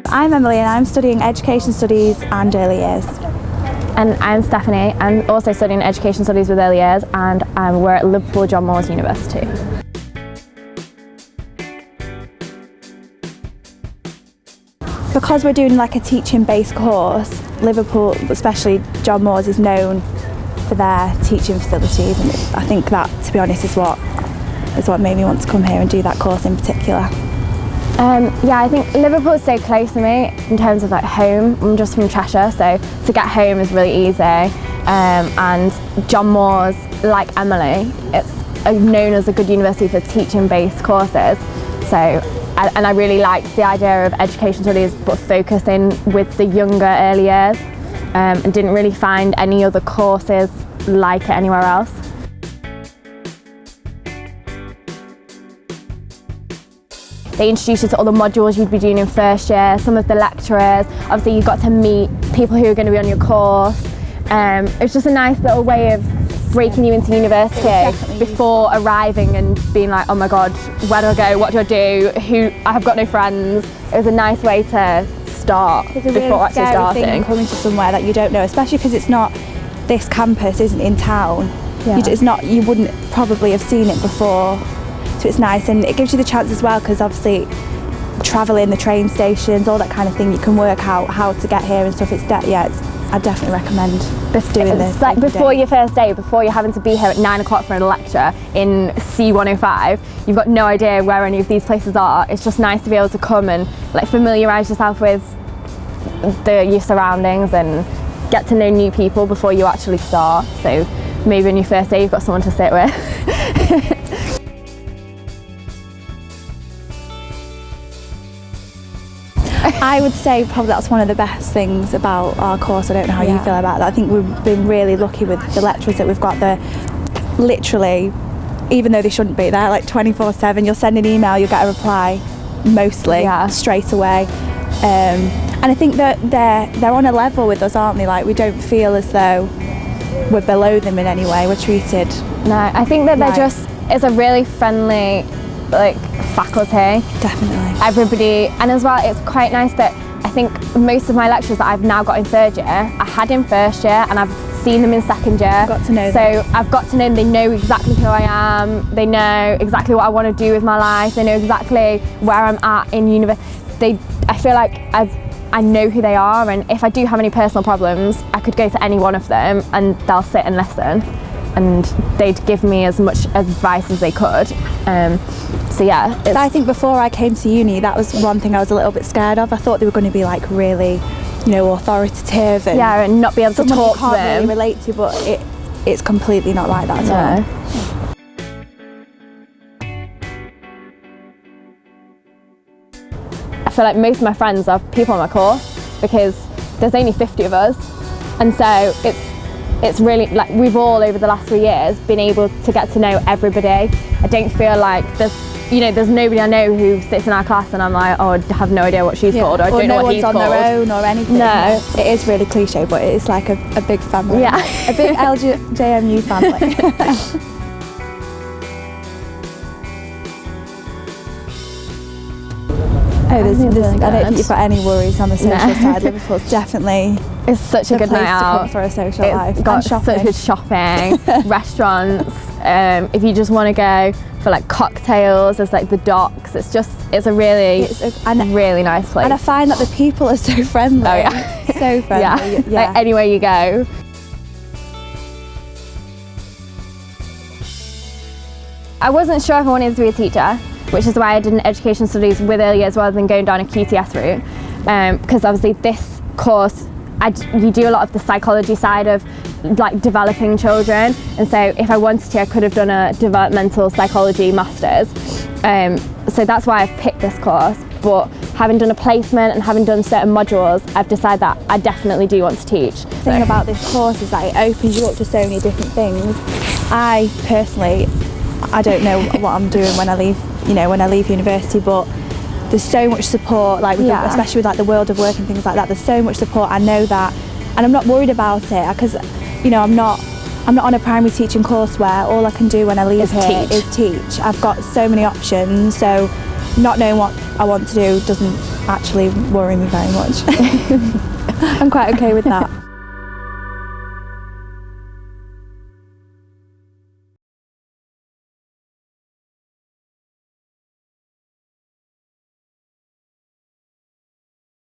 I'm Emily and I'm studying Education Studies and Early Years. And I'm Stephanie. I'm also studying Education Studies with Early Years, and we're at Liverpool John Moores University. Because we're doing like a teaching-based course, Liverpool, especially John Moores, is known for their teaching facilities, and I think that, to be honest, is what made me want to come here and do that course in particular. Yeah, I think Liverpool is so close to me in terms of like home. I'm just from Cheshire, so to get home is really easy. And John Moores, like Emily, it's known as a good university for teaching-based courses. So, and I really liked the idea of education studies, but focusing with the younger early years, and didn't really find any other courses like it anywhere else. They introduced you to all the modules you'd be doing in first year, some of the lecturers. Obviously you got to meet people who are going to be on your course. It's just a nice little way of breaking you into university before arriving and being like, oh my god, where do I go, what do I do, I have got no friends. It was a nice way to start before actually starting. Coming to somewhere that you don't know, especially because it's not, this campus isn't in town. Yeah. You wouldn't probably have seen it before. So it's nice, and it gives you the chance as well, because obviously travelling, the train stations, all that kind of thing, you can work out how to get here and stuff. I'd definitely recommend doing this. Like before your first day, before you're having to be here at 9 o'clock for a lecture in C105, you've got no idea where any of these places are. It's just nice to be able to come and like familiarise yourself with your surroundings and get to know new people before you actually start. So maybe on your first day you've got someone to sit with. I would say probably that's one of the best things about our course. I don't know how you feel about that. I think we've been really lucky with the lecturers that we've got there. Literally, even though they shouldn't be, they're like 24/7. You'll send an email, you'll get a reply mostly straight away. And I think that they're on a level with us, aren't they? Like, we don't feel as though we're below them in any way. We're treated. No, I think that it's a really friendly like faculty. Definitely. Everybody, and as well it's quite nice that I think most of my lecturers that I've now got in third year, I had in first year and I've seen them in second year. Got to know them. So I've got to know them, they know exactly who I am, they know exactly what I want to do with my life, they know exactly where I'm at in university. I feel like I know who they are, and if I do have any personal problems, I could go to any one of them and they'll sit and listen. And they'd give me as much advice as they could. So yeah. I think before I came to uni, that was one thing I was a little bit scared of. I thought they were going to be like really, authoritative and not be able to talk to them. You can't really relate to, but it's completely not like that at all. I feel like most of my friends are people on my course because there's only 50 of us, and so it's really like we've all over the last 3 years been able to get to know everybody. I don't feel like there's nobody I know who sits in our class and I'm like, oh, I have no idea what she's called, or I don't know what he's called. No one's on their own or anything. No. It is really cliche, but it's like a big family. Yeah. A big LJMU family. I don't think you've got any worries on the social side. Liverpool's definitely it's such a good night out for a social life. It's got such good shopping, restaurants. If you just want to go for like cocktails, there's like the docks. It's a really nice place. And I find that the people are so friendly. Oh yeah, so friendly. Yeah. Like anywhere you go. I wasn't sure if I wanted to be a teacher, which is why I did an education studies with early years rather than going down a QTS route. Because obviously this course, you do a lot of the psychology side of like developing children, and so if I wanted to, I could have done a developmental psychology masters. So that's why I've picked this course. But having done a placement and having done certain modules, I've decided that I definitely do want to teach. The thing about this course is that it opens you up to so many different things. I personally, I don't know what I'm doing when I leave university, but there's so much support, like especially with like the world of work and things like that. There's so much support. I know that, and I'm not worried about it because I'm not on a primary teaching course where all I can do when I leave here is teach. I've got so many options, so not knowing what I want to do doesn't actually worry me very much. I'm quite okay with that.